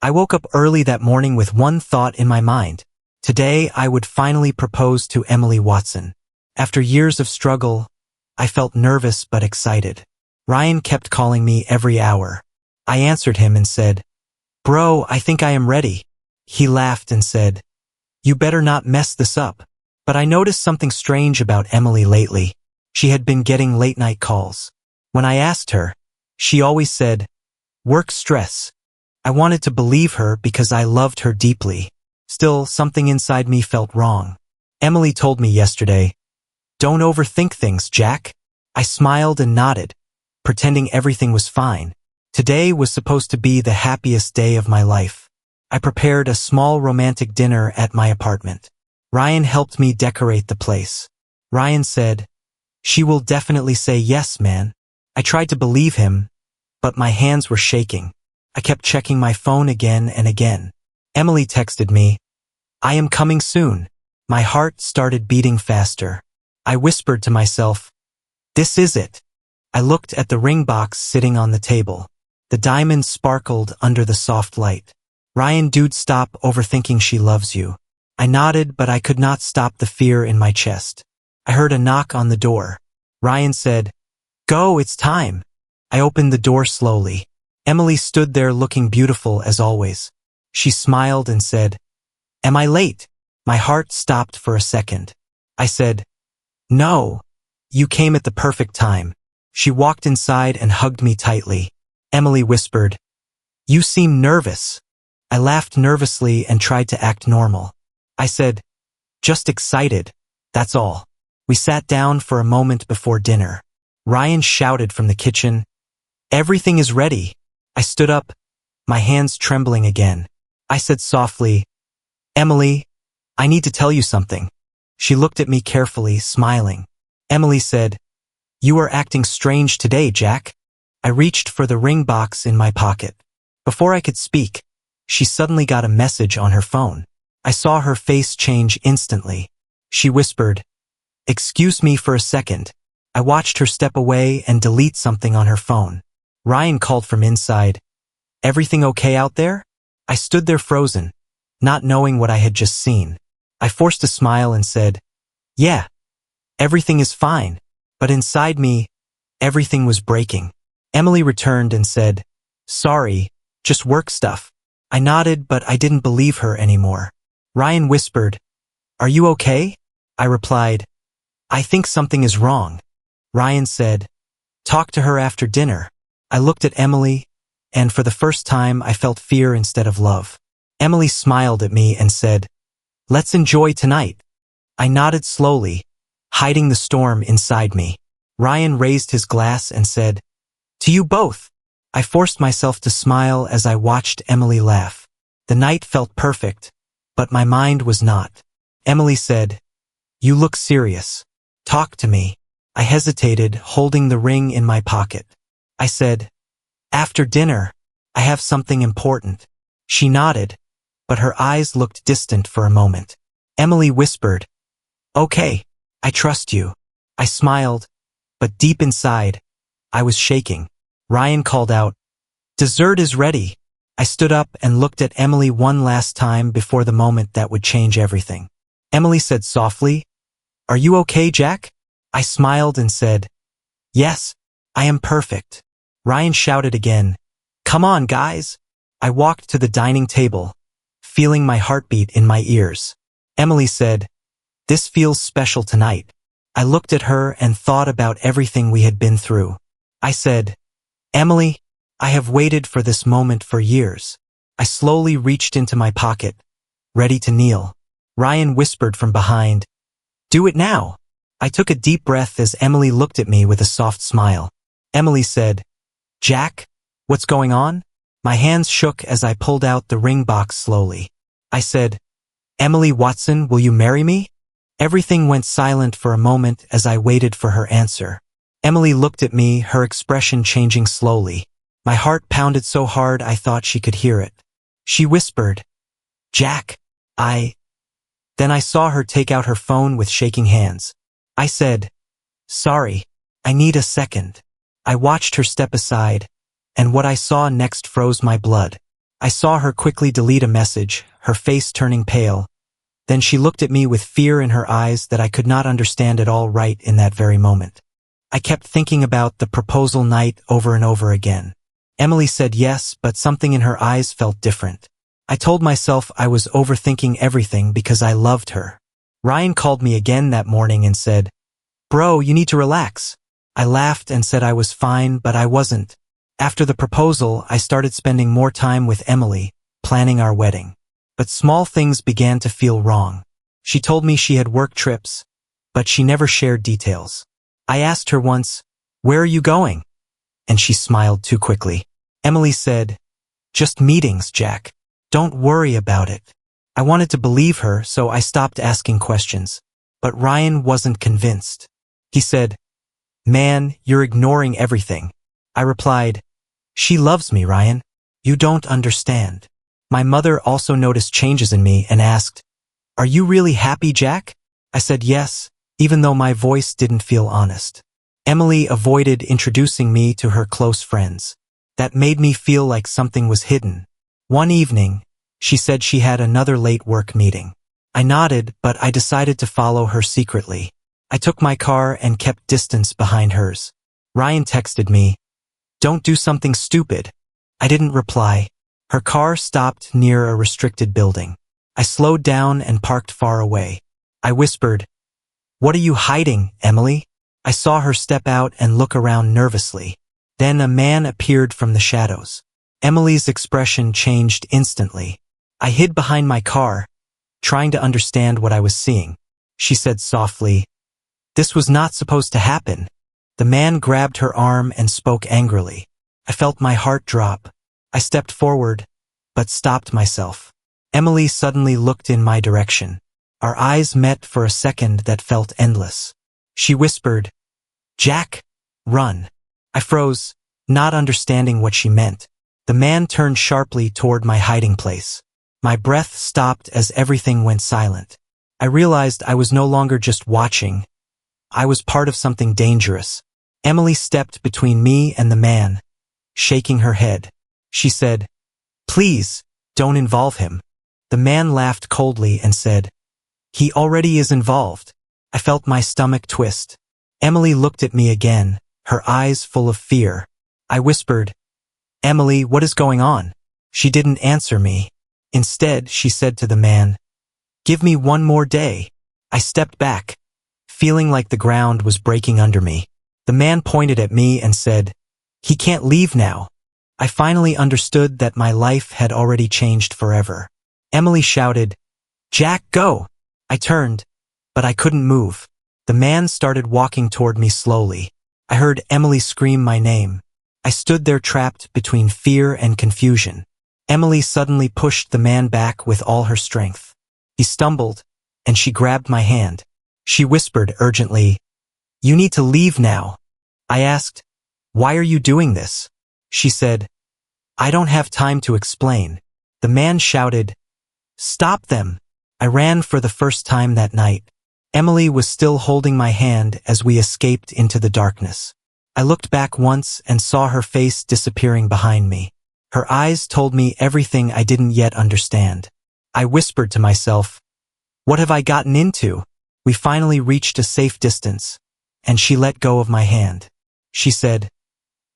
I woke up early that morning with one thought in my mind. Today, I would finally propose to Emily Watson. After years of struggle, I felt nervous but excited. Ryan kept calling me every hour. I answered him and said, "Bro, I think I am ready." He laughed and said, "You better not mess this up." But I noticed something strange about Emily lately. She had been getting late-night calls. When I asked her, she always said, "Work stress." I wanted to believe her because I loved her deeply. Still, something inside me felt wrong. Emily told me yesterday, "Don't overthink things, Jack." I smiled and nodded, pretending everything was fine. Today was supposed to be the happiest day of my life. I prepared a small romantic dinner at my apartment. Ryan helped me decorate the place. Ryan said, "She will definitely say yes, man." I tried to believe him, but my hands were shaking. I kept checking my phone again and again. Emily texted me, "I am coming soon." My heart started beating faster. I whispered to myself, "This is it." I looked at the ring box sitting on the table. The diamond sparkled under the soft light. "Ryan, dude, stop overthinking. She loves you." I nodded, but I could not stop the fear in my chest. I heard a knock on the door. Ryan said, "Go, it's time." I opened the door slowly. Emily stood there looking beautiful as always. She smiled and said, "Am I late?" My heart stopped for a second. I said, "No, you came at the perfect time." She walked inside and hugged me tightly. Emily whispered, "You seem nervous." I laughed nervously and tried to act normal. I said, "Just excited, that's all." We sat down for a moment before dinner. Ryan shouted from the kitchen, "Everything is ready." I stood up, my hands trembling again. I said softly, "Emily, I need to tell you something." She looked at me carefully, smiling. Emily said, "You are acting strange today, Jack." I reached for the ring box in my pocket. Before I could speak, she suddenly got a message on her phone. I saw her face change instantly. She whispered, "Excuse me for a second." I watched her step away and delete something on her phone. Ryan called from inside, "Everything okay out there?" I stood there frozen, not knowing what I had just seen. I forced a smile and said, "Yeah, everything is fine." But inside me, everything was breaking. Emily returned and said, "Sorry, just work stuff." I nodded, but I didn't believe her anymore. Ryan whispered, "Are you okay?" I replied, "I think something is wrong." Ryan said, "Talk to her after dinner." I looked at Emily, and for the first time I felt fear instead of love. Emily smiled at me and said, "Let's enjoy tonight." I nodded slowly, hiding the storm inside me. Ryan raised his glass and said, "To you both." I forced myself to smile as I watched Emily laugh. The night felt perfect, but my mind was not. Emily said, "You look serious. Talk to me." I hesitated, holding the ring in my pocket. I said, "After dinner, I have something important." She nodded, but her eyes looked distant for a moment. Emily whispered, "Okay, I trust you." I smiled, but deep inside, I was shaking. Ryan called out, "Dessert is ready." I stood up and looked at Emily one last time before the moment that would change everything. Emily said softly, "Are you okay, Jack?" I smiled and said, "Yes, I am perfect." Ryan shouted again, "Come on, guys." I walked to the dining table, feeling my heartbeat in my ears. Emily said, "This feels special tonight." I looked at her and thought about everything we had been through. I said, "Emily, I have waited for this moment for years." I slowly reached into my pocket, ready to kneel. Ryan whispered from behind, "Do it now." I took a deep breath as Emily looked at me with a soft smile. Emily said, "Jack, what's going on?" My hands shook as I pulled out the ring box slowly. I said, "Emily Watson, will you marry me?" Everything went silent for a moment as I waited for her answer. Emily looked at me, her expression changing slowly. My heart pounded so hard I thought she could hear it. She whispered, "Jack, Then I saw her take out her phone with shaking hands. I said, "Sorry, I need a second." I watched her step aside, and what I saw next froze my blood. I saw her quickly delete a message, her face turning pale. Then she looked at me with fear in her eyes that I could not understand at all right in that very moment. I kept thinking about the proposal night over and over again. Emily said yes, but something in her eyes felt different. I told myself I was overthinking everything because I loved her. Ryan called me again that morning and said, "Bro, you need to relax." I laughed and said I was fine, but I wasn't. After the proposal, I started spending more time with Emily, planning our wedding. But small things began to feel wrong. She told me she had work trips, but she never shared details. I asked her once, "Where are you going?" And she smiled too quickly. Emily said, "Just meetings, Jack. Don't worry about it." I wanted to believe her, so I stopped asking questions. But Ryan wasn't convinced. He said, "Man, you're ignoring everything." I replied, "She loves me, Ryan. You don't understand." My mother also noticed changes in me and asked, "Are you really happy, Jack?" I said yes, even though my voice didn't feel honest. Emily avoided introducing me to her close friends. That made me feel like something was hidden. One evening, she said she had another late work meeting. I nodded, but I decided to follow her secretly. I took my car and kept distance behind hers. Ryan texted me, "Don't do something stupid." I didn't reply. Her car stopped near a restricted building. I slowed down and parked far away. I whispered, "What are you hiding, Emily?" I saw her step out and look around nervously. Then a man appeared from the shadows. Emily's expression changed instantly. I hid behind my car, trying to understand what I was seeing. She said softly, "This was not supposed to happen." The man grabbed her arm and spoke angrily. I felt my heart drop. I stepped forward, but stopped myself. Emily suddenly looked in my direction. Our eyes met for a second that felt endless. She whispered, "Jack, run." I froze, not understanding what she meant. The man turned sharply toward my hiding place. My breath stopped as everything went silent. I realized I was no longer just watching. I was part of something dangerous. Emily stepped between me and the man, shaking her head. She said, "Please, don't involve him." The man laughed coldly and said, "He already is involved." I felt my stomach twist. Emily looked at me again, her eyes full of fear. I whispered, "Emily, what is going on?" She didn't answer me. Instead, she said to the man, "Give me one more day." I stepped back, feeling like the ground was breaking under me. The man pointed at me and said, "He can't leave now." I finally understood that my life had already changed forever. Emily shouted, "Jack, go!" I turned, but I couldn't move. The man started walking toward me slowly. I heard Emily scream my name. I stood there trapped between fear and confusion. Emily suddenly pushed the man back with all her strength. He stumbled, and she grabbed my hand. She whispered urgently, "You need to leave now." I asked, "Why are you doing this?" She said, "I don't have time to explain." The man shouted, "Stop them!" I ran for the first time that night. Emily was still holding my hand as we escaped into the darkness. I looked back once and saw her face disappearing behind me. Her eyes told me everything I didn't yet understand. I whispered to myself, "What have I gotten into?" We finally reached a safe distance, and she let go of my hand. She said,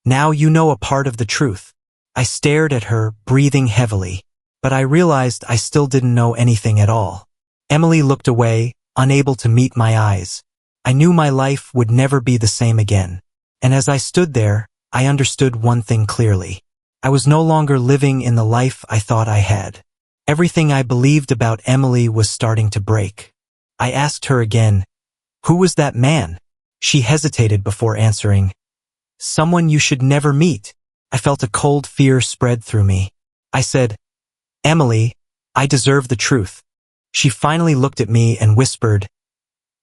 "Now you know a part of the truth." I stared at her, breathing heavily, but I realized I still didn't know anything at all. Emily looked away, unable to meet my eyes. I knew my life would never be the same again. And as I stood there, I understood one thing clearly. I was no longer living in the life I thought I had. Everything I believed about Emily was starting to break. I asked her again, "Who was that man?" She hesitated before answering, "Someone you should never meet." I felt a cold fear spread through me. I said, "Emily, I deserve the truth." She finally looked at me and whispered,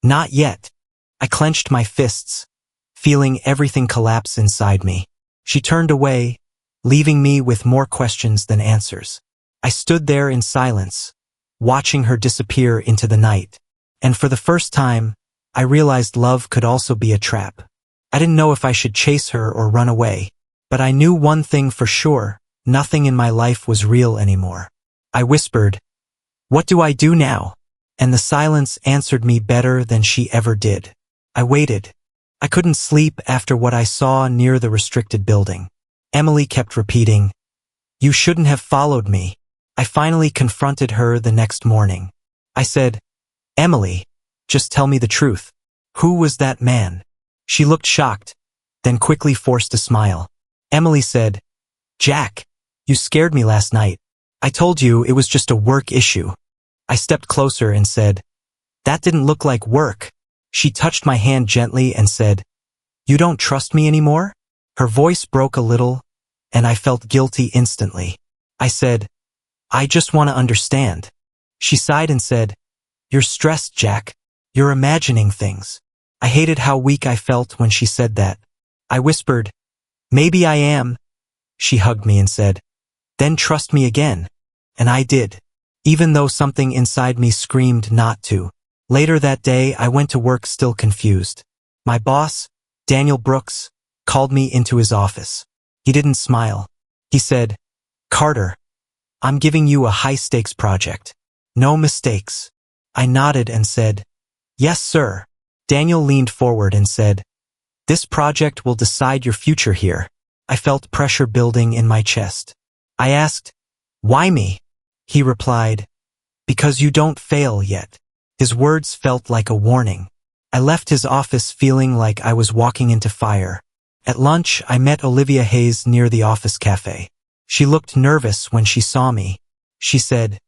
"Not yet." I clenched my fists, feeling everything collapse inside me. She turned away, leaving me with more questions than answers. I stood there in silence, watching her disappear into the night. And for the first time, I realized love could also be a trap. I didn't know if I should chase her or run away, but I knew one thing for sure. Nothing in my life was real anymore. I whispered, "What do I do now?" And the silence answered me better than she ever did. I waited. I couldn't sleep after what I saw near the restricted building. Emily kept repeating, "You shouldn't have followed me." I finally confronted her the next morning. I said, "Emily, just tell me the truth. Who was that man?" She looked shocked, then quickly forced a smile. Emily said, "Jack, you scared me last night. I told you it was just a work issue." I stepped closer and said, "That didn't look like work." She touched my hand gently and said, "You don't trust me anymore?" Her voice broke a little, and I felt guilty instantly. I said, "I just want to understand." She sighed and said, "You're stressed, Jack. You're imagining things." I hated how weak I felt when she said that. I whispered, "Maybe I am." She hugged me and said, "Then trust me again." And I did, even though something inside me screamed not to. Later that day, I went to work still confused. My boss, Daniel Brooks, called me into his office. He didn't smile. He said, "Carter, I'm giving you a high-stakes project. No mistakes." I nodded and said, "Yes, sir." Daniel leaned forward and said, "This project will decide your future here." I felt pressure building in my chest. I asked, "Why me?" He replied, "Because you don't fail yet." His words felt like a warning. I left his office feeling like I was walking into fire. At lunch, I met Olivia Hayes near the office cafe. She looked nervous when she saw me. She said,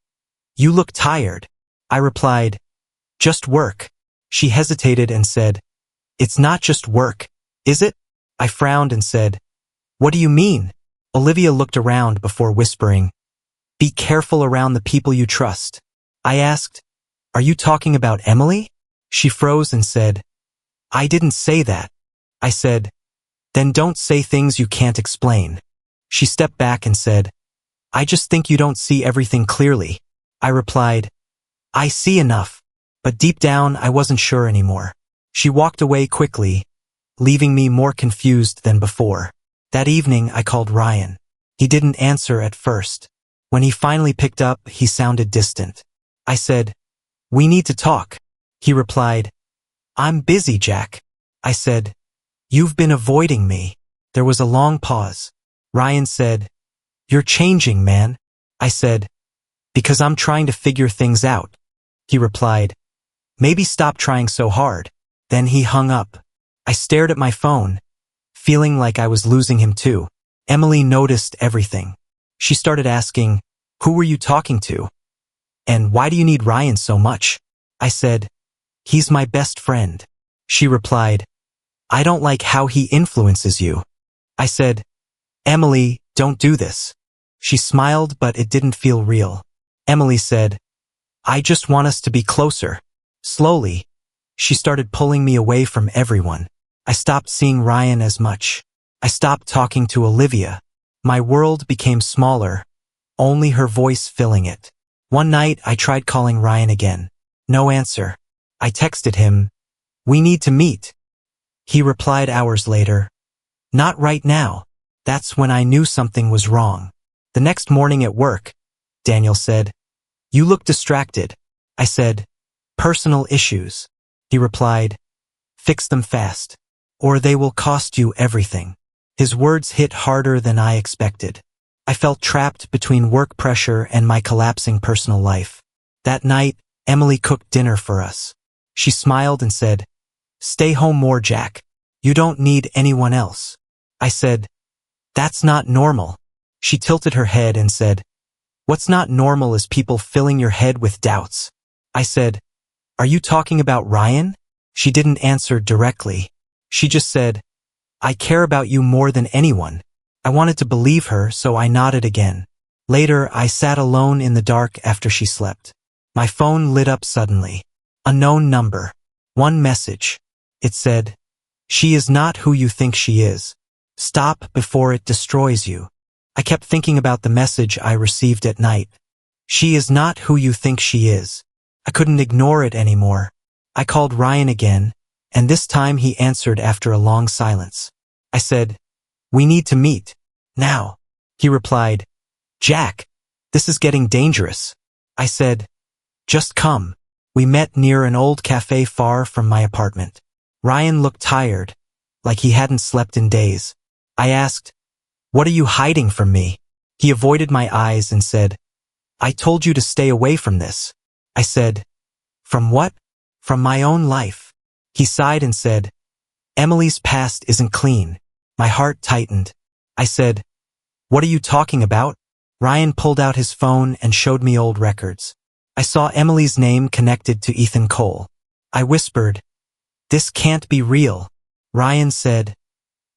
"You look tired." I replied, "Just work." She hesitated and said, "It's not just work, is it?" I frowned and said, "What do you mean?" Olivia looked around before whispering, "Be careful around the people you trust." I asked, "Are you talking about Emily?" She froze and said, "I didn't say that." I said, "Then don't say things you can't explain." She stepped back and said, "I just think you don't see everything clearly." I replied, "I see enough." But deep down, I wasn't sure anymore. She walked away quickly, leaving me more confused than before. That evening, I called Ryan. He didn't answer at first. When he finally picked up, he sounded distant. I said, "We need to talk." He replied, "I'm busy, Jack." I said, "You've been avoiding me." There was a long pause. Ryan said, "You're changing, man." I said, "Because I'm trying to figure things out." He replied, "Maybe stop trying so hard." Then he hung up. I stared at my phone, feeling like I was losing him too. Emily noticed everything. She started asking, "Who were you talking to? And why do you need Ryan so much?" I said, "He's my best friend." She replied, "I don't like how he influences you." I said, "Emily, don't do this." She smiled, but it didn't feel real. Emily said, "I just want us to be closer." Slowly, she started pulling me away from everyone. I stopped seeing Ryan as much. I stopped talking to Olivia. My world became smaller, only her voice filling it. One night, I tried calling Ryan again. No answer. I texted him, "We need to meet." He replied hours later, "Not right now." That's when I knew something was wrong. The next morning at work, Daniel said, "You look distracted." I said, "Personal issues." He replied, "Fix them fast, or they will cost you everything." His words hit harder than I expected. I felt trapped between work pressure and my collapsing personal life. That night, Emily cooked dinner for us. She smiled and said, "Stay home more, Jack. You don't need anyone else." I said, "That's not normal." She tilted her head and said, "What's not normal is people filling your head with doubts." I said, "Are you talking about Ryan?" She didn't answer directly. She just said, "I care about you more than anyone." I wanted to believe her, so I nodded again. Later, I sat alone in the dark after she slept. My phone lit up suddenly. Unknown number. One message. It said, "She is not who you think she is. Stop before it destroys you." I kept thinking about the message I received at night. She is not who you think she is. I couldn't ignore it anymore. I called Ryan again, and this time he answered after a long silence. I said, "We need to meet. Now." He replied, "Jack, this is getting dangerous." I said, "Just come." We met near an old cafe far from my apartment. Ryan looked tired, like he hadn't slept in days. I asked, "What are you hiding from me?" He avoided my eyes and said, "I told you to stay away from this." I said, "From what?" "From my own life." He sighed and said, "Emily's past isn't clean." My heart tightened. I said, "What are you talking about?" Ryan pulled out his phone and showed me old records. I saw Emily's name connected to Iife. I whispered, "This can't be real." Ryan said,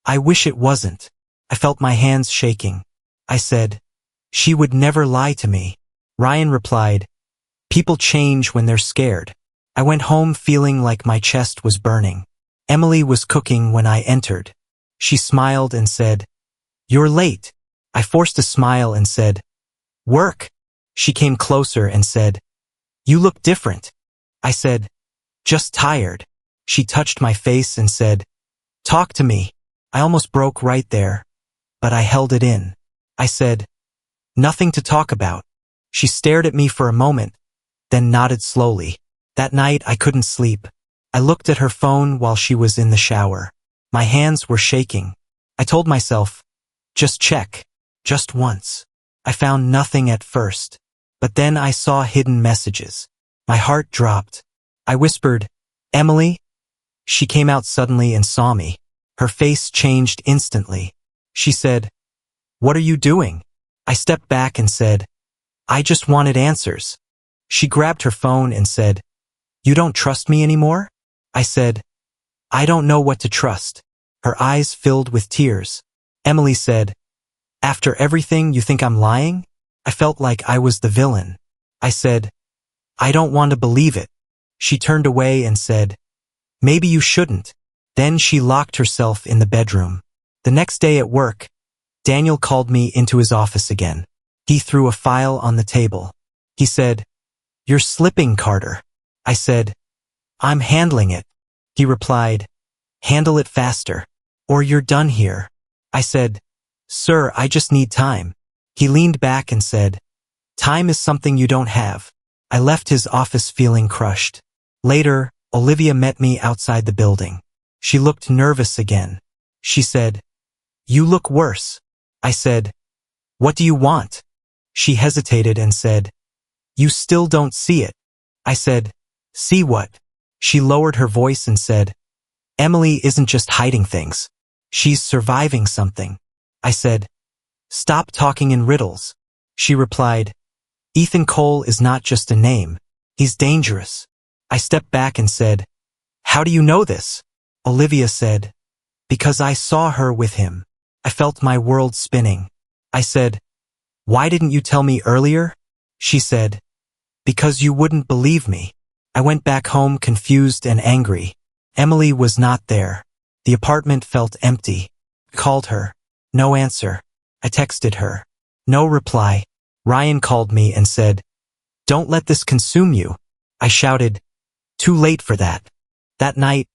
"I wish it wasn't." I felt my hands shaking. I said, "She would never lie to me." Ryan replied, "People change when they're scared." I went home feeling like my chest was burning. Emily was cooking when I entered. She smiled and said, "You're late." I forced a smile and said, "Work." She came closer and said, "You look different." I said, "Just tired." She touched my face and said, "Talk to me." I almost broke right there, but I held it in. I said, "Nothing to talk about." She stared at me for a moment, then nodded slowly. That night I couldn't sleep. I looked at her phone while she was in the shower. My hands were shaking. I told myself, just check, just once. I found nothing at first, but then I saw hidden messages. My heart dropped. I whispered, "Emily?" She came out suddenly and saw me. Her face changed instantly. She said, "What are you doing?" I stepped back and said, "I just wanted answers." She grabbed her phone and said, "You don't trust me anymore?" I said, "I don't know what to trust." Her eyes filled with tears. Emily said, "After everything, you think I'm lying?" I felt like I was the villain. I said, "I don't want to believe it." She turned away and said, "Maybe you shouldn't." Then she locked herself in the bedroom. The next day at work, Daniel called me into his office again. He threw a file on the table. He said, "You're slipping, Carter." I said, "I'm handling it." He replied, "Handle it faster, or you're done here." I said, "Sir, I just need time." He leaned back and said, "Time is something you don't have." I left his office feeling crushed. Later, Olivia met me outside the building. She looked nervous again. She said, "You look worse." I said, "What do you want?" She hesitated and said, "You still don't see it." I said, "See what?" She lowered her voice and said, "Emily isn't just hiding things. She's surviving something." I said, "Stop talking in riddles." She replied, "Iife is not just a name. He's dangerous." I stepped back and said, "How do you know this?" Olivia said, "Because I saw her with him." I felt my world spinning. I said, "Why didn't you tell me earlier?" She said, "Because you wouldn't believe me." I went back home confused and angry. Emily was not there. The apartment felt empty. I called her. No answer. I texted her. No reply. Ryan called me and said, "Don't let this consume you." I shouted, "Too late for that." That night,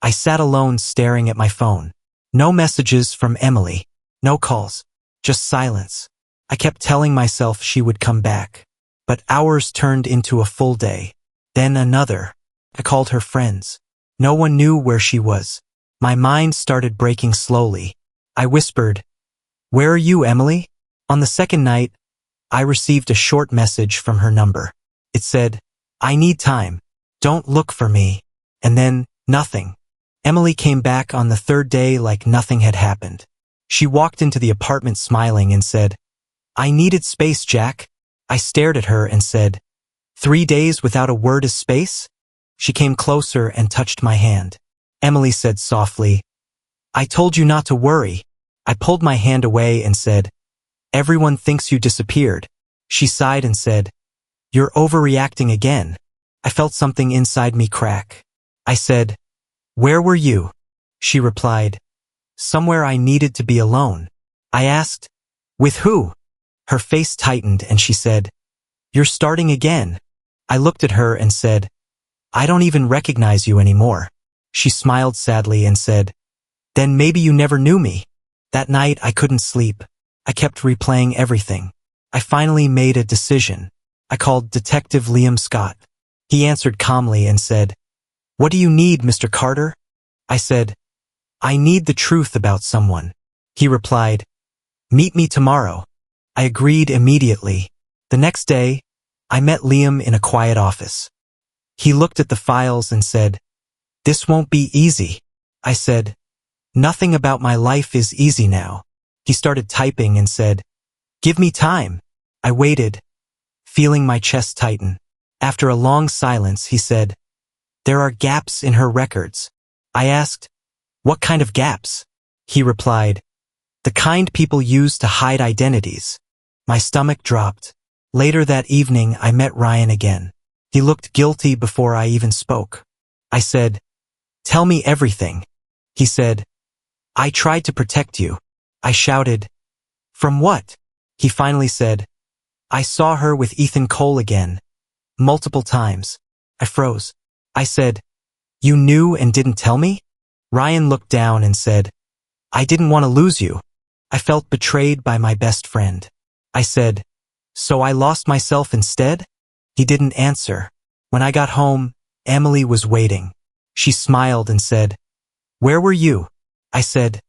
I sat alone staring at my phone. No messages from Emily. No calls. Just silence. I kept telling myself she would come back. But hours turned into a full day. Then another. I called her friends. No one knew where she was. My mind started breaking slowly. I whispered, "Where are you, Emily?" On the second night, I received a short message from her number. It said, "I need time. Don't look for me." And then, nothing. Emily came back on the third day like nothing had happened. She walked into the apartment smiling and said, "I needed space, Jack." I stared at her and said, 3 days without a word is space?" She came closer and touched my hand. Emily said softly, "I told you not to worry." I pulled my hand away and said, "Everyone thinks you disappeared." She sighed and said, "You're overreacting again." I felt something inside me crack. I said, "Where were you?" She replied, "Somewhere I needed to be alone." I asked, "With who?" Her face tightened and she said, "You're starting again." I looked at her and said, "I don't even recognize you anymore." She smiled sadly and said, "Then maybe you never knew me." That night I couldn't sleep. I kept replaying everything. I finally made a decision. I called Detective Liam Scott. He answered calmly and said, "What do you need, Mr. Carter?" I said, "I need the truth about someone." He replied, "Meet me tomorrow." I agreed immediately. The next day, I met Liam in a quiet office. He looked at the files and said, "This won't be easy." I said, "Nothing about my life is easy now." He started typing and said, "Give me time." I waited, feeling my chest tighten. After a long silence, he said, "There are gaps in her records." I asked, "What kind of gaps?" He replied, "The kind people use to hide identities." My stomach dropped. Later that evening, I met Ryan again. He looked guilty before I even spoke. I said, "Tell me everything." He said, "I tried to protect you." I shouted, "From what?" He finally said, "I saw her with Ethan Cole again. Multiple times." I froze. I said, "You knew and didn't tell me?" Ryan looked down and said, "I didn't want to lose you. I felt betrayed by my best friend." I said, "So I lost myself instead?" He didn't answer. When I got home, Emily was waiting. She smiled and said, "Where were you?" I said,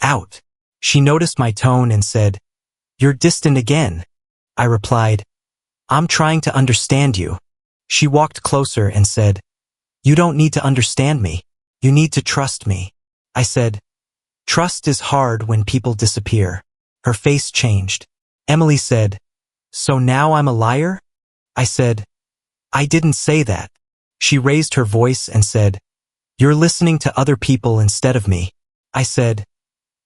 "Out." She noticed my tone and said, "You're distant again." I replied, "I'm trying to understand you." She walked closer and said, "You don't need to understand me. You need to trust me." I said, "Trust is hard when people disappear." Her face changed. Emily said, "So now I'm a liar?" I said, "I didn't say that." She raised her voice and said, "You're listening to other people instead of me." I said,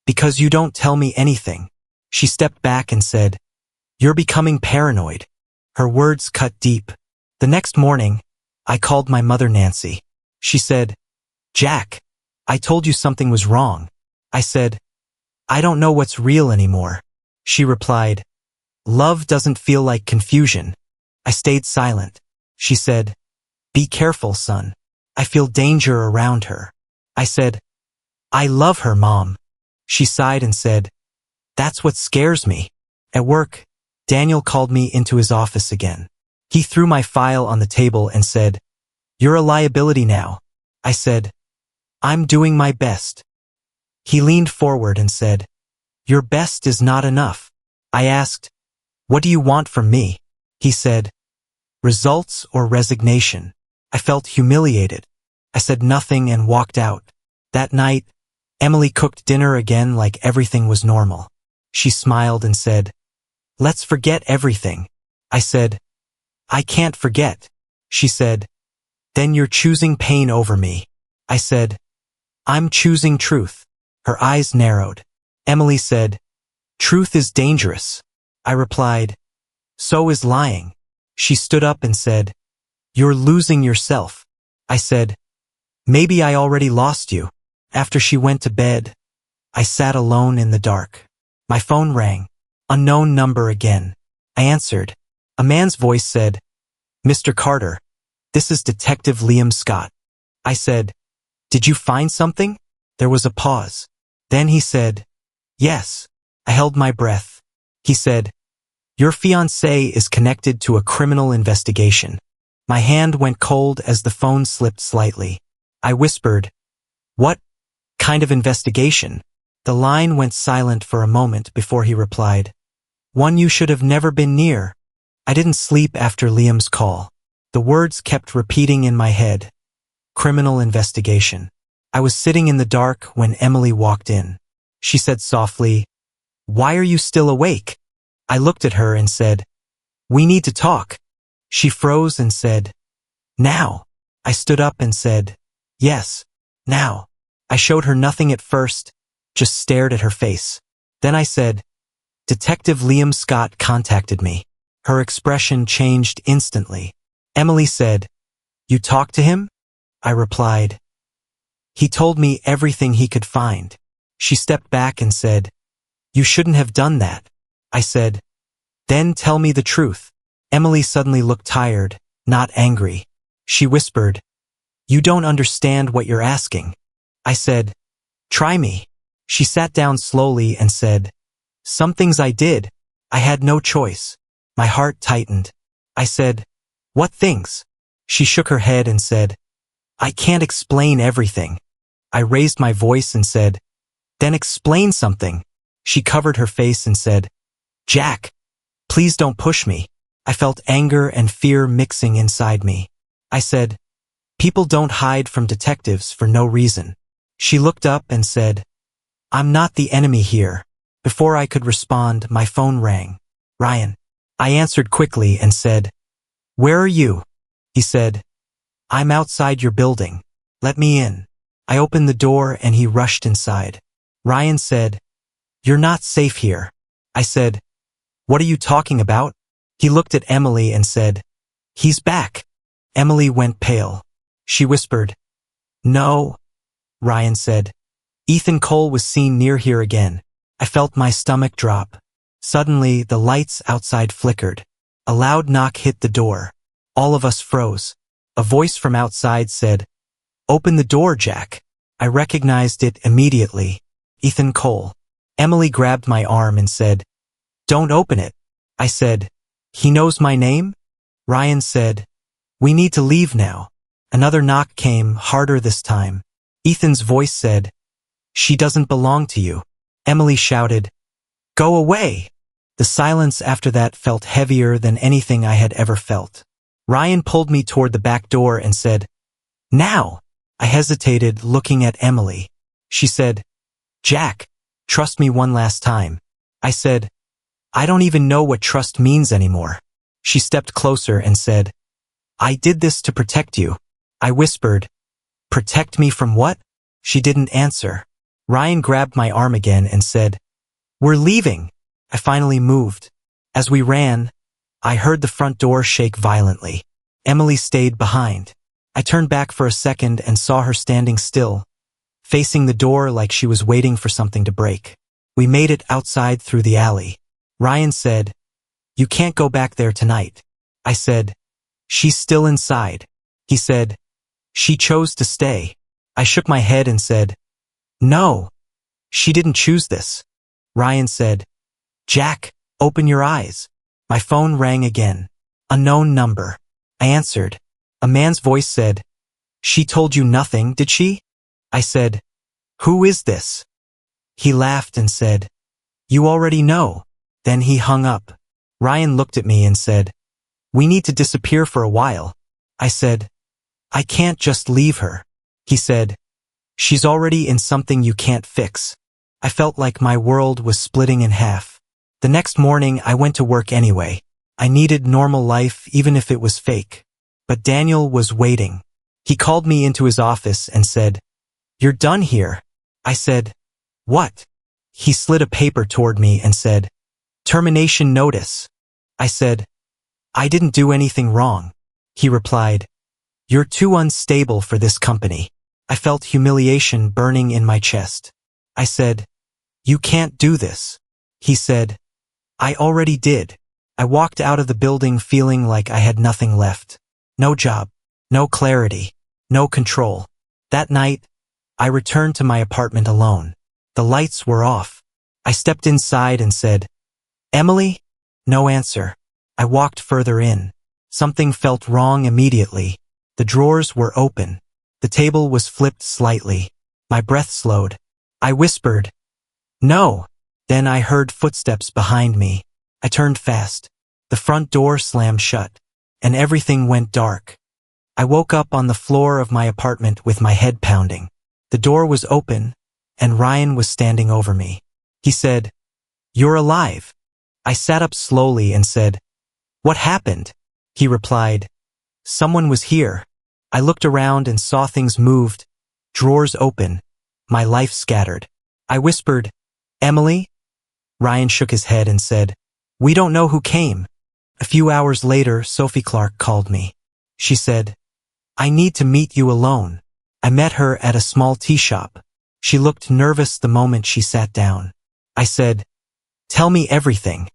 "Because you don't tell me anything." She stepped back and said, "You're becoming paranoid." Her words cut deep. The next morning, I called my mother Nancy. She said, "Jack, I told you something was wrong." I said, "I don't know what's real anymore." She replied, "Love doesn't feel like confusion." I stayed silent. She said, "Be careful, son. I feel danger around her." I said, "I love her, Mom." She sighed and said, "That's what scares me." At work, Daniel called me into his office again. He threw my file on the table and said, "You're a liability now." I said, "I'm doing my best." He leaned forward and said, "Your best is not enough." I asked, "What do you want from me?" He said, "Results or resignation." I felt humiliated. I said nothing and walked out. That night, Emily cooked dinner again like everything was normal. She smiled and said, "Let's forget everything." I said, "I can't forget." She said, "Then you're choosing pain over me." I said, "I'm choosing truth." Her eyes narrowed. Emily said, "Truth is dangerous." I replied, "So is lying." She stood up and said, "You're losing yourself." I said, "Maybe I already lost you." After she went to bed, I sat alone in the dark. My phone rang. Unknown number again. I answered. A man's voice said, "Mr. Carter, this is Detective Liam Scott." I said, "Did you find something?" There was a pause. Then he said, "Yes." I held my breath. He said, "Your fiancé is connected to a criminal investigation." My hand went cold as the phone slipped slightly. I whispered, "What kind of investigation?" The line went silent for a moment before he replied, "One you should have never been near." I didn't sleep after Liam's call. The words kept repeating in my head. Criminal investigation. I was sitting in the dark when Emily walked in. She said softly, "Why are you still awake?" I looked at her and said, "We need to talk." She froze and said, "Now." I stood up and said, "Yes, now." I showed her nothing at first, just stared at her face. Then I said, "Detective Liam Scott contacted me." Her expression changed instantly. Emily said, "You talked to him?" I replied, "He told me everything he could find." She stepped back and said, "You shouldn't have done that." I said, "Then tell me the truth." Emily suddenly looked tired, not angry. She whispered, "You don't understand what you're asking." I said, "Try me." She sat down slowly and said, Some things I did. I had no choice. My heart tightened. I said, "What things?" She shook her head and said, "I can't explain everything." I raised my voice and said, "Then explain something." She covered her face and said, "Jack, please don't push me." I felt anger and fear mixing inside me. I said, "People don't hide from detectives for no reason." She looked up and said, "I'm not the enemy here." Before I could respond, my phone rang. "Ryan." I answered quickly and said, "Where are you?" He said, "I'm outside your building. Let me in." I opened the door and he rushed inside. Ryan said, "You're not safe here." I said, "What are you talking about?" He looked at Emily and said, "He's back." Emily went pale. She whispered, "No." Ryan said, "Ethan Cole was seen near here again." I felt my stomach drop. Suddenly, the lights outside flickered. A loud knock hit the door. All of us froze. A voice from outside said, "Open the door, Jack." I recognized it immediately. Ethan Cole. Emily grabbed my arm and said, "Don't open it." I said, "He knows my name?" Ryan said, "We need to leave now." Another knock came, harder this time. Ethan's voice said, "She doesn't belong to you." Emily shouted, "Go away!" The silence after that felt heavier than anything I had ever felt. Ryan pulled me toward the back door and said, "Now!" I hesitated, looking at Emily. She said, "Jack, trust me one last time." I said, "I don't even know what trust means anymore." She stepped closer and said, "I did this to protect you." I whispered, "Protect me from what?" She didn't answer. Ryan grabbed my arm again and said, "We're leaving." I finally moved. As we ran, I heard the front door shake violently. Emily stayed behind. I turned back for a second and saw her standing still, facing the door like she was waiting for something to break. We made it outside through the alley. Ryan said, "You can't go back there tonight." I said, "She's still inside." He said, "She chose to stay." I shook my head and said, "No, she didn't choose this." Ryan said, "Jack, open your eyes." My phone rang again. Unknown number. I answered. A man's voice said, "She told you nothing, did she?" I said, "Who is this?" He laughed and said, "You already know." Then he hung up. Ryan looked at me and said, "We need to disappear for a while." I said, "I can't just leave her." He said, "She's already in something you can't fix." I felt like my world was splitting in half. The next morning, I went to work anyway. I needed normal life, even if it was fake. But Daniel was waiting. He called me into his office and said, "You're done here." I said, "What?" He slid a paper toward me and said, "Termination notice." I said, "I didn't do anything wrong." He replied, "You're too unstable for this company." I felt humiliation burning in my chest. I said, "You can't do this." He said, "I already did." I walked out of the building feeling like I had nothing left. No job, no clarity, no control. That night, I returned to my apartment alone. The lights were off. I stepped inside and said, "Emily?" No answer. I walked further in. Something felt wrong immediately. The drawers were open. The table was flipped slightly. My breath slowed. I whispered, "No." Then I heard footsteps behind me. I turned fast. The front door slammed shut, and everything went dark. I woke up on the floor of my apartment with my head pounding. The door was open, and Ryan was standing over me. He said, "You're alive." I sat up slowly and said, "What happened?" He replied, "Someone was here." I looked around and saw things moved, drawers open, my life scattered. I whispered, "Emily?" Ryan shook his head and said, "We don't know who came." A few hours later, Sophie Clark called me. She said, "I need to meet you alone." I met her at a small tea shop. She looked nervous the moment she sat down. I said, "Tell me everything."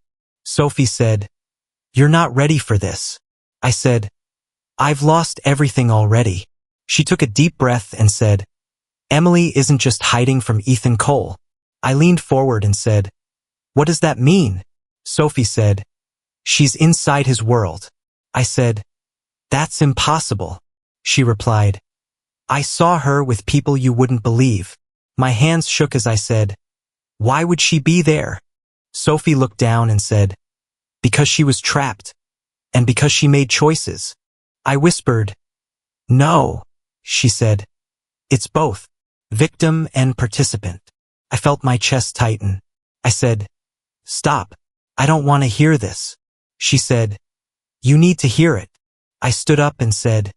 Sophie said, "You're not ready for this." I said, "I've lost everything already." She took a deep breath and said, "Emily isn't just hiding from Ethan Cole." I leaned forward and said, What does that mean? Sophie said, she's inside his world. I said, that's impossible. She replied, I saw her with people you wouldn't believe. My hands shook as I said, why would she be there? Sophie looked down and said, because she was trapped, and because she made choices. I whispered, no, she said, it's both, victim and participant. I felt my chest tighten. I said, stop, I don't want to hear this. She said, you need to hear it. I stood up and said,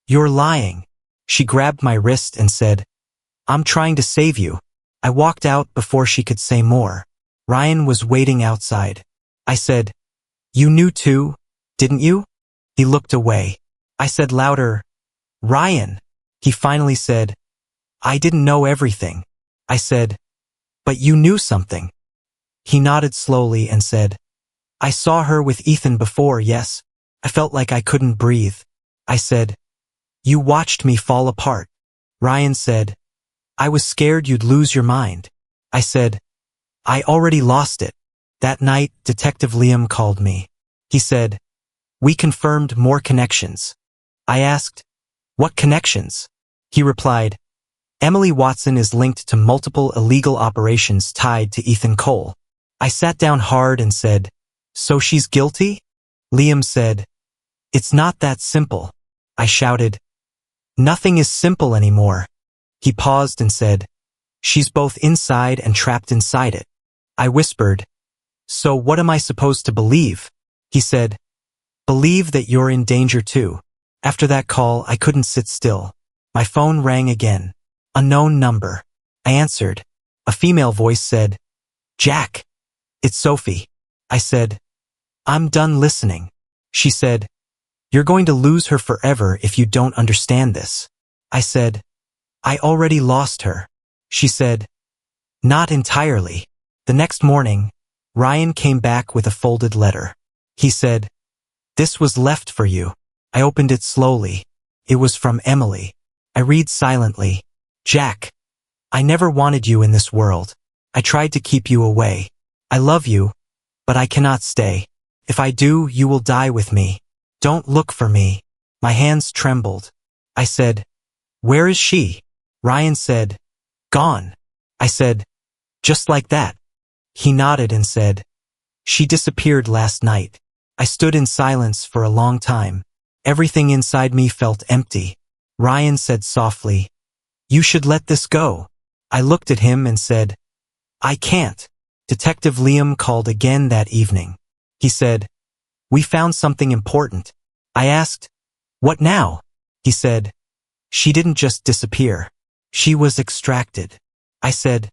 you're lying. She grabbed my wrist and said, I'm trying to save you. I walked out before she could say more. Ryan was waiting outside. I said, you knew too, didn't you? He looked away. I said louder, Ryan. He finally said, I didn't know everything. I said, but you knew something. He nodded slowly and said, I saw her with Ethan before, yes. I felt like I couldn't breathe. I said, you watched me fall apart. Ryan said, I was scared you'd lose your mind. I said, I already lost it. That night, Detective Liam called me. He said, we confirmed more connections. I asked, what connections? He replied, Emily Watson is linked to multiple illegal operations tied to Ethan Cole. I sat down hard and said, so she's guilty? Liam said, it's not that simple. I shouted, nothing is simple anymore. He paused and said, she's both inside and trapped inside it. I whispered, so what am I supposed to believe? He said, believe that you're in danger too. After that call, I couldn't sit still. My phone rang again. Unknown number. I answered. A female voice said, Jack. It's Sophie. I said, I'm done listening. She said, you're going to lose her forever if you don't understand this. I said, I already lost her. She said, not entirely. The next morning, Ryan came back with a folded letter. He said, this was left for you. I opened it slowly. It was from Emily. I read silently. Jack, I never wanted you in this world. I tried to keep you away. I love you, but I cannot stay. If I do, you will die with me. Don't look for me. My hands trembled. I said, where is she? Ryan said, gone. I said, just like that. He nodded and said, she disappeared last night. I stood in silence for a long time. Everything inside me felt empty. Ryan said softly, you should let this go. I looked at him and said, I can't. Detective Liam called again that evening. He said, we found something important. I asked, what now? He said, she didn't just disappear. She was extracted. I said,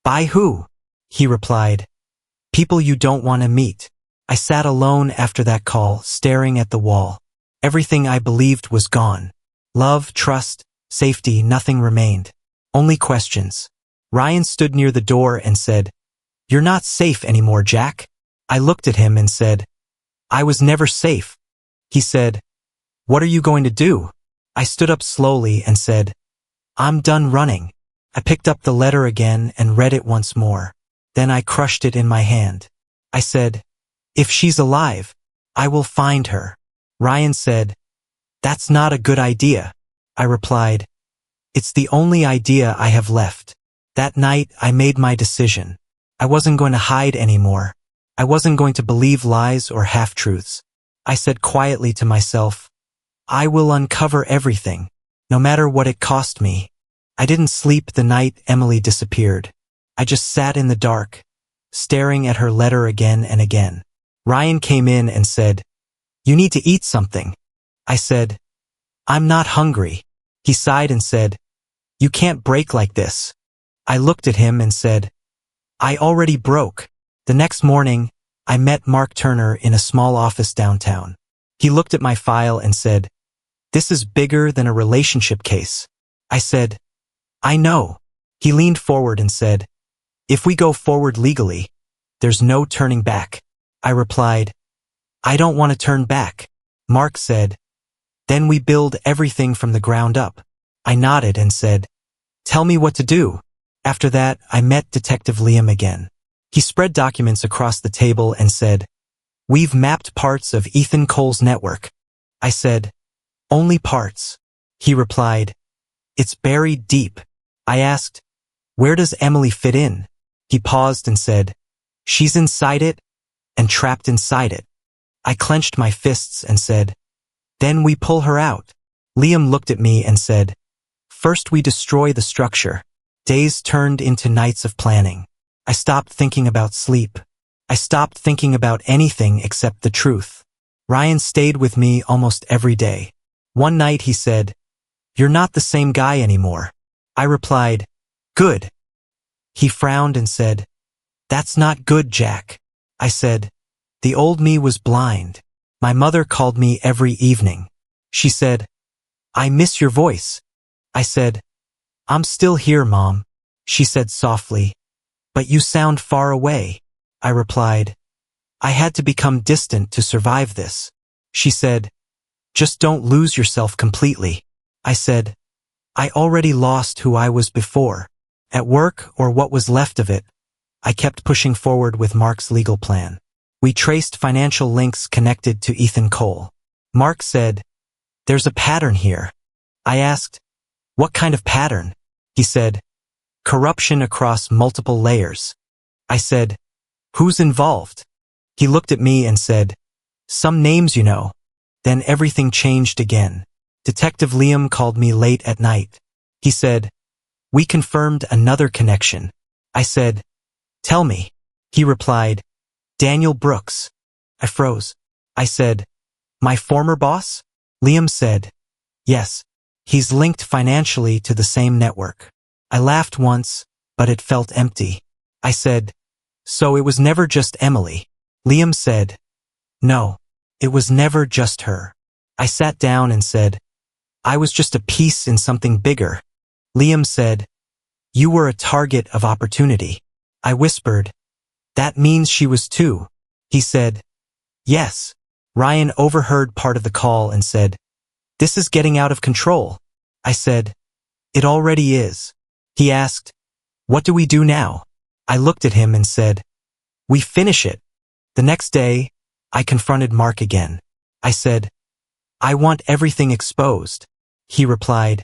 by who? He replied, people you don't want to meet. I sat alone after that call, staring at the wall. Everything I believed was gone. Love, trust, safety, nothing remained. Only questions. Ryan stood near the door and said, you're not safe anymore, Jack. I looked at him and said, I was never safe. He said, what are you going to do? I stood up slowly and said, I'm done running. I picked up the letter again and read it once more. Then I crushed it in my hand. I said, if she's alive, I will find her. Ryan said, that's not a good idea. I replied, it's the only idea I have left. That night, I made my decision. I wasn't going to hide anymore. I wasn't going to believe lies or half-truths. I said quietly to myself, I will uncover everything, no matter what it cost me. I didn't sleep the night Emily disappeared. I just sat in the dark, staring at her letter again and again. Ryan came in and said, you need to eat something. I said, I'm not hungry. He sighed and said, you can't break like this. I looked at him and said, I already broke. The next morning, I met Mark Turner in a small office downtown. He looked at my file and said, this is bigger than a relationship case. I said, I know. He leaned forward and said, if we go forward legally, there's no turning back. I replied, I don't want to turn back. Mark said, then we build everything from the ground up. I nodded and said, tell me what to do. After that, I met Detective Liam again. He spread documents across the table and said, "We've mapped parts of Ethan Cole's network." I said, "Only parts." He replied, "It's buried deep." I asked, "Where does Emily fit in?" He paused and said, "She's inside it and trapped inside it." I clenched my fists and said, "Then we pull her out." Liam looked at me and said, "First we destroy the structure." Days turned into nights of planning. I stopped thinking about sleep. I stopped thinking about anything except the truth. Ryan stayed with me almost every day. One night he said, "You're not the same guy anymore." I replied, "Good." He frowned and said, "That's not good, Jack." I said, "The old me was blind." My mother called me every evening. She said, "I miss your voice." I said, "I'm still here, Mom." She said softly, "But you sound far away." I replied, "I had to become distant to survive this." She said, "Just don't lose yourself completely." I said, "I already lost who I was before." At work, or what was left of it, I kept pushing forward with Mark's legal plan. We traced financial links connected to Ethan Cole. Mark said, "There's a pattern here." I asked, "What kind of pattern?" He said, "Corruption across multiple layers." I said, "Who's involved?" He looked at me and said, "Some names you know." Then everything changed again. Detective Liam called me late at night. He said, "We confirmed another connection." I said, "Tell me." He replied, "Daniel Brooks." I froze. I said, "My former boss?" Liam said, "Yes. He's linked financially to the same network." I laughed once, but it felt empty. I said, "So it was never just Emily?" Liam said, "No, it was never just her." I sat down and said, "I was just a piece in something bigger." Liam said, "You were a target of opportunity." I whispered, "That means she was too." He said, "Yes." Ryan overheard part of the call and said, "This is getting out of control." I said, "It already is." He asked, "What do we do now?" I looked at him and said, "We finish it." The next day, I confronted Mark again. I said, "I want everything exposed." He replied,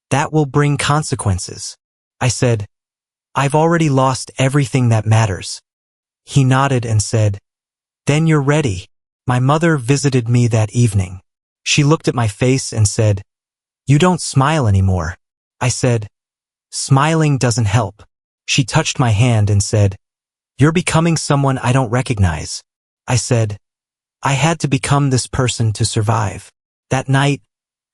"That will bring consequences." I said, "I've already lost everything that matters." He nodded and said, "Then you're ready." My mother visited me that evening. She looked at my face and said, "You don't smile anymore." I said, "Smiling doesn't help." She touched my hand and said, "You're becoming someone I don't recognize." I said, "I had to become this person to survive." That night,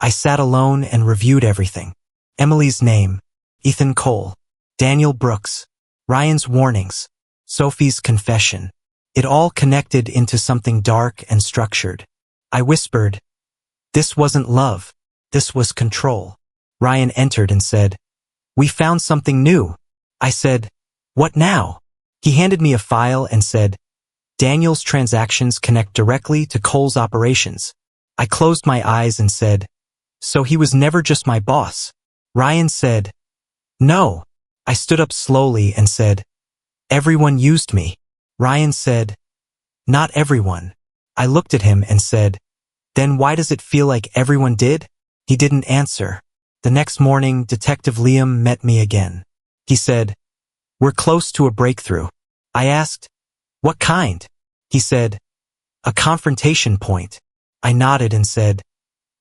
I sat alone and reviewed everything. Emily's name, Ethan Cole, Daniel Brooks, Ryan's warnings, Sophie's confession. It all connected into something dark and structured. I whispered, "This wasn't love. This was control." Ryan entered and said, "We found something new." I said, "What now?" He handed me a file and said, "Daniel's transactions connect directly to Cole's operations." I closed my eyes and said, "So he was never just my boss?" Ryan said, "No." I stood up slowly and said, "Everyone used me." Ryan said, "Not everyone." I looked at him and said, "Then why does it feel like everyone did?" He didn't answer. The next morning, Detective Liam met me again. He said, "We're close to a breakthrough." I asked, "What kind?" He said, "A confrontation point." I nodded and said,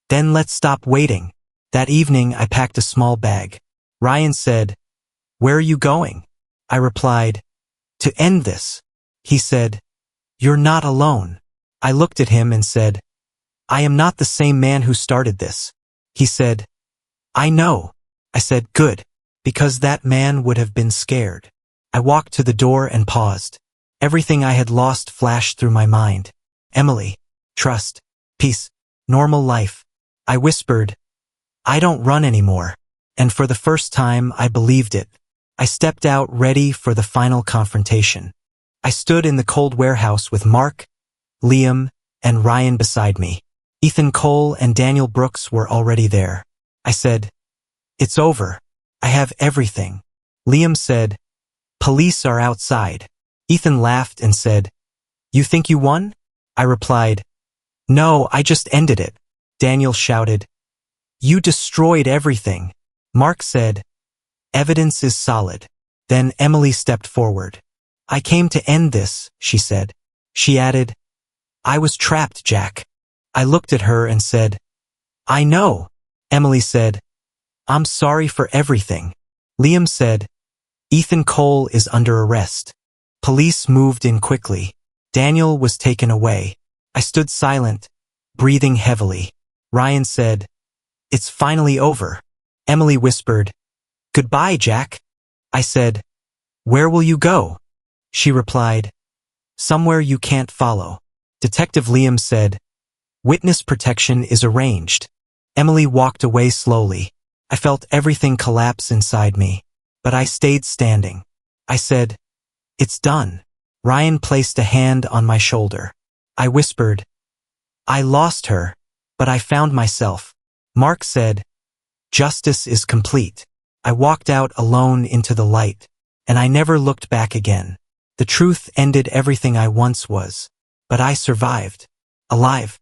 "Then let's stop waiting." That evening, I packed a small bag. Ryan said, "Where are you going?" I replied, "To end this." He said, "You're not alone." I looked at him and said, "I am not the same man who started this." He said, "I know." I said, "Good," because that man would have been scared. I walked to the door and paused. Everything I had lost flashed through my mind. Emily, trust, peace, normal life. I whispered, "I don't run anymore." And for the first time, I believed it. I stepped out ready for the final confrontation. I stood in the cold warehouse with Mark, Liam, and Ryan beside me. Ethan Cole and Daniel Brooks were already there. I said, "It's over. I have everything." Liam said, "Police are outside." Ethan laughed and said, "You think you won?" I replied, "No, I just ended it." Daniel shouted, "You destroyed everything." Mark said, "Evidence is solid." Then Emily stepped forward. "I came to end this," she said. She added, "I was trapped, Jack." I looked at her and said, "I know." Emily said, "I'm sorry for everything." Liam said, "Ethan Cole is under arrest." Police moved in quickly. Daniel was taken away. I stood silent, breathing heavily. Ryan said, "It's finally over." Emily whispered, "Goodbye, Jack." I said, "Where will you go?" She replied, "Somewhere you can't follow." Detective Liam said, "Witness protection is arranged." Emily walked away slowly. I felt everything collapse inside me, but I stayed standing. I said, "It's done." Ryan placed a hand on my shoulder. I whispered, "I lost her, but I found myself." Mark said, "Justice is complete." I walked out alone into the light, and I never looked back again. The truth ended everything I once was, but I survived, alive.